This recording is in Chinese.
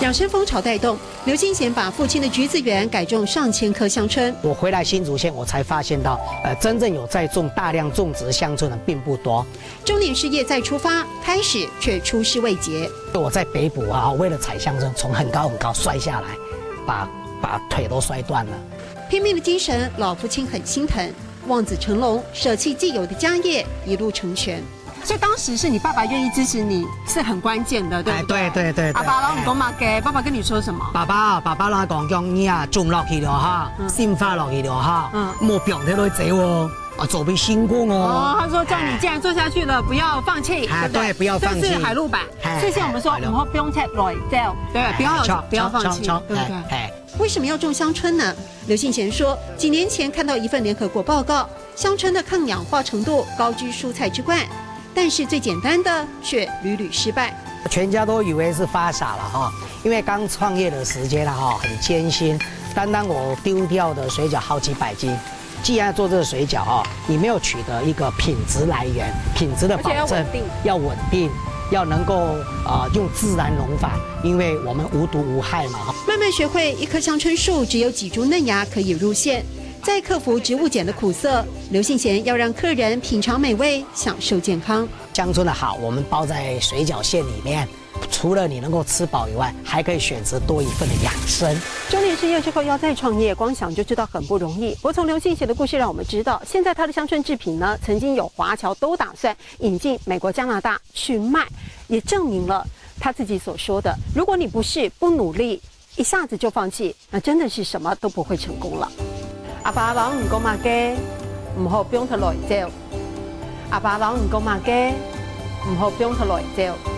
养生风潮带动，刘金贤把父亲的橘子园改种上千棵香椿。我回来新竹县，我才发现到，真正有在大量种植香椿的并不多。中年事业再出发，开始却出师未捷。我在北埔啊，为了采香椿，从很高很高摔下来，把腿都摔断了。拼命的精神，老父亲很心疼。望子成龙，舍弃既有的家业，一路成全。所以当时是你爸爸愿意支持你，是很关键的，对不对？对。阿爸老唔讲嘛嘅，爸爸跟你说什么？爸爸啦讲你啊，种落去了哈，心花落去了哈，莫表得来走哦，走比辛苦哦。他说叫你既然做下去了，不要放弃，对，不要放弃。这是海陆版，所以现在我们说，我们不用切来走，对，不要放弃，对不对？为什么要种香椿呢？刘信贤说，几年前看到一份联合国报告，香椿的抗氧化程度高居蔬菜之冠。但是最简单的却屡屡失败，全家都以为是发傻了哈，因为刚创业的时间了哈，很艰辛。单单我丢掉的水饺好几百斤，既然做这个水饺哈，你没有取得一个品质来源、品质的保证，要稳定，要能够用自然农法，因为我们无毒无害嘛。慢慢学会，一棵香椿树只有几株嫩芽可以入馅。再克服植物碱的苦涩，刘信贤要让客人品尝美味，享受健康。香椿的好，我们包在水饺馅里面，除了你能够吃饱以外，还可以选择多一份的养生。中年失业之后要再创业，光想就知道很不容易。不过从刘信贤的故事让我们知道，现在他的香椿制品呢，曾经有华侨都打算引进美国、加拿大去卖，也证明了他自己所说的：如果你不努力，一下子就放弃，那真的是什么都不会成功了。阿爸老唔讲嘛嘅，唔好俾佢來走。阿爸老唔講嘛嘅，唔好俾佢來走。